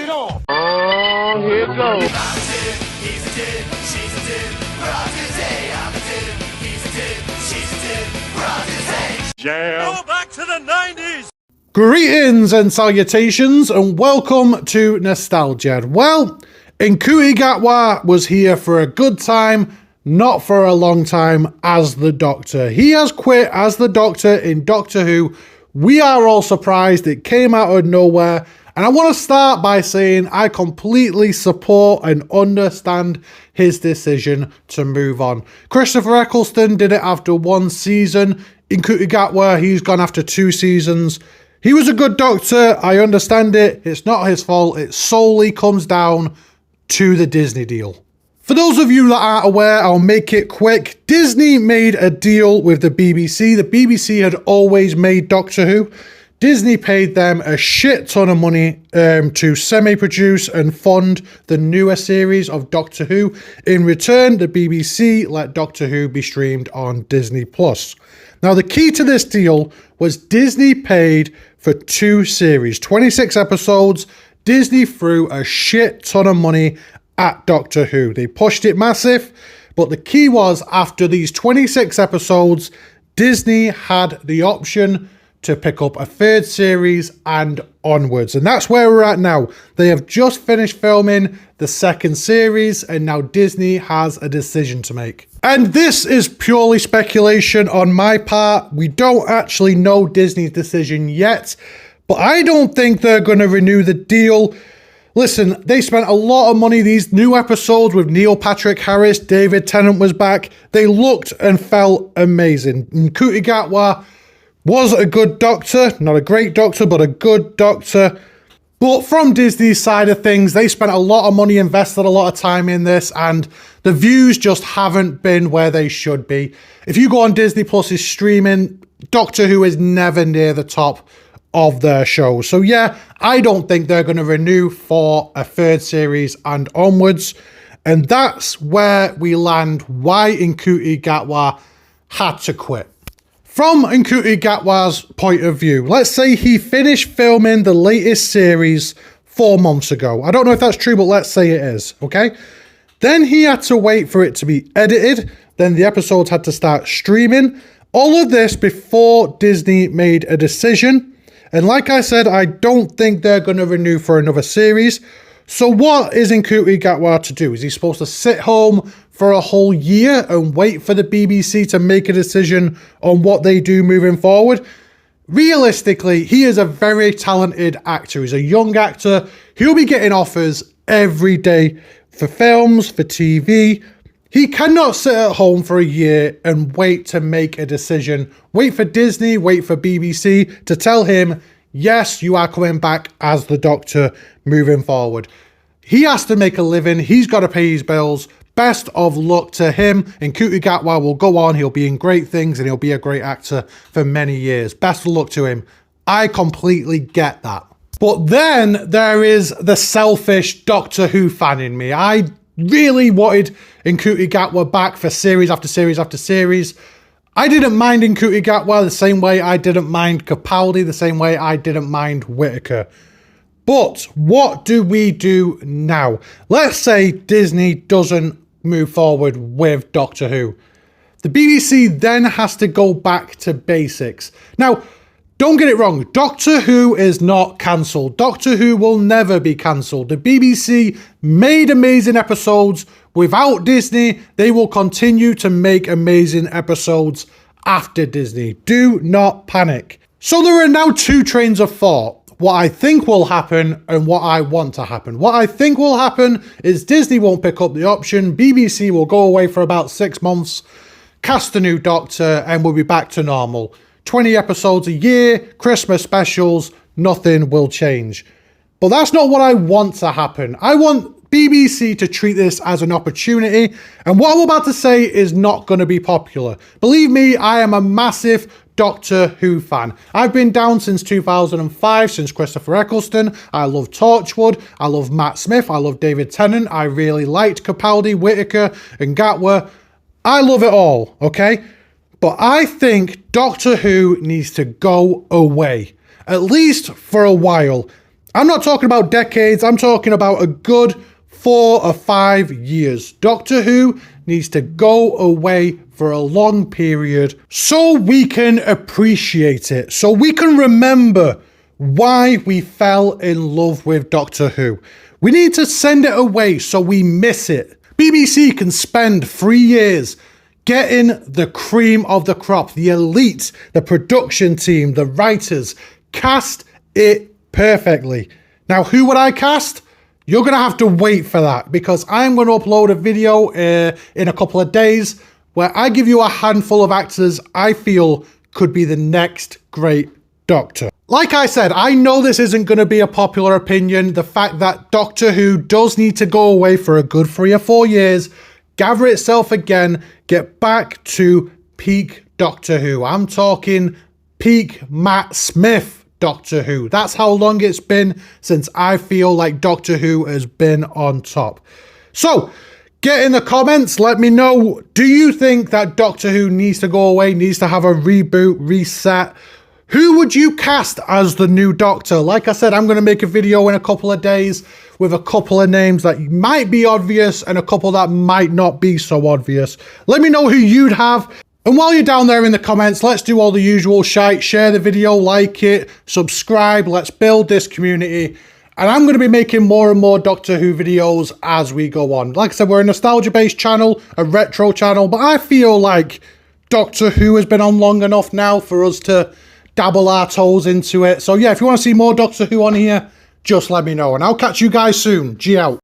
it off. Oh, here it goes. Jam. Go back to the 90s. Greetings and salutations and welcome to Nostalgia. Well, Ncuti Gatwa was here for a good time, not for a long time as the Doctor. He has quit as the Doctor in Doctor Who. We are all surprised. It came out of nowhere. And I want to start by saying I completely support and understand his decision to move on. Christopher Eccleston did it after one season. Ncuti Gatwa, he's gone after 2 seasons. He was a good Doctor. I understand it. It's not his fault. It solely comes down to the Disney deal. For those of you that aren't aware, I'll make it quick. Disney made a deal with the BBC. The BBC had always made Doctor Who. Disney paid them a shit ton of money to semi-produce and fund the newer series of Doctor Who. In return, the BBC let Doctor Who be streamed on Disney+. Now, the key to this deal was Disney paid for 2 series, 26 episodes. Disney threw a shit ton of money at Doctor Who. They pushed it massive, but the key was after these 26 episodes, Disney had the option to pick up a 3rd series and onwards. And that's where we're at now. They have just finished filming the 2nd series and now Disney has a decision to make. And this is purely speculation on my part. We don't actually know Disney's decision yet, but I don't think they're going to renew the deal. Listen, they spent a lot of money. These new episodes with Neil Patrick Harris, David Tennant was back. They looked and felt amazing. Ncuti Gatwa was a good Doctor, not a great Doctor, but a good Doctor. But from Disney's side of things, they spent a lot of money, invested a lot of time in this, and the views just haven't been where they should be. If you go on Disney Plus's streaming, Doctor Who is never near the top of their shows. So yeah, I don't think they're going to renew for a 3rd series and onwards. And that's where we land why Ncuti Gatwa had to quit. From Ncuti Gatwa's point of view, let's say he finished filming the latest series 4 months ago. I don't know if that's true, but let's say it is, okay? Then he had to wait for it to be edited. Then the episodes had to start streaming. All of this before Disney made a decision. And like I said, I don't think they're going to renew for another series. So what is Ncuti Gatwa to do? Is he supposed to sit home for a whole year and wait for the BBC to make a decision on what they do moving forward? Realistically, he is a very talented actor. He's a young actor. He'll be getting offers every day for films, for TV. He cannot sit at home for a year and wait to make a decision. Wait for Disney, wait for BBC to tell him, yes, you are coming back as the Doctor moving forward. He has to make a living. He's got to pay his bills. Best of luck to him. Ncuti Gatwa will go on. He'll be in great things and he'll be a great actor for many years. Best of luck to him. I completely get that. But then there is the selfish Doctor Who fan in me. I really wanted Ncuti Gatwa back for series after series after series. I didn't mind Ncuti Gatwa the same way I didn't mind Capaldi, the same way I didn't mind Whittaker. But what do we do now? Let's say Disney doesn't move forward with Doctor Who. The BBC then has to go back to basics. Now, don't get it wrong. Doctor Who is not cancelled. Doctor Who will never be cancelled. The BBC made amazing episodes. Without Disney, they will continue to make amazing episodes after Disney. Do not panic. So there are now 2 trains of thought. What I think will happen and what I want to happen. What I think will happen is Disney won't pick up the option. BBC will go away for about 6 months, cast a new Doctor, and we'll be back to normal. 20 episodes a year, Christmas specials, nothing will change. But that's not what I want to happen. I want BBC to treat this as an opportunity. And what I'm about to say is not going to be popular. Believe me, I am a massive Doctor Who fan. I've been down since 2005, since Christopher Eccleston. I love Torchwood. I love Matt Smith. I love David Tennant. I really liked Capaldi, Whittaker, and Gatwa. I love it all, okay? But I think Doctor Who needs to go away, at least for a while. I'm not talking about decades, I'm talking about a good 4 or 5 years. Doctor Who needs to go away for a long period so we can appreciate it, so we can remember why we fell in love with Doctor Who. We need to send it away so we miss it. BBC can spend 3 years getting the cream of the crop, the elite, the production team, the writers, cast it perfectly. Now, who would I cast? You're going to have to wait for that, because I'm going to upload a video in a couple of days where I give you a handful of actors I feel could be the next great Doctor. Like I said, I know this isn't going to be a popular opinion. The fact that Doctor Who does need to go away for a good 3 or 4 years, gather itself again, get back to peak Doctor Who. I'm talking peak Matt Smith Doctor Who. That's how long it's been since I feel like Doctor Who has been on top. So, get in the comments, let me know, do you think that Doctor Who needs to go away, needs to have a reboot, reset? Who would you cast as the new Doctor? Like I said, I'm going to make a video in a couple of days with a couple of names that might be obvious and a couple that might not be so obvious. Let me know who you'd have. And while you're down there in the comments, let's do all the usual shite. Share the video, like it, subscribe. Let's build this community. And I'm going to be making more and more Doctor Who videos as we go on. Like I said, we're a nostalgia-based channel, a retro channel, but I feel like Doctor Who has been on long enough now for us to dabble our toes into it. So yeah, if you want to see more Doctor Who on here, just let me know. And I'll catch you guys soon. G out.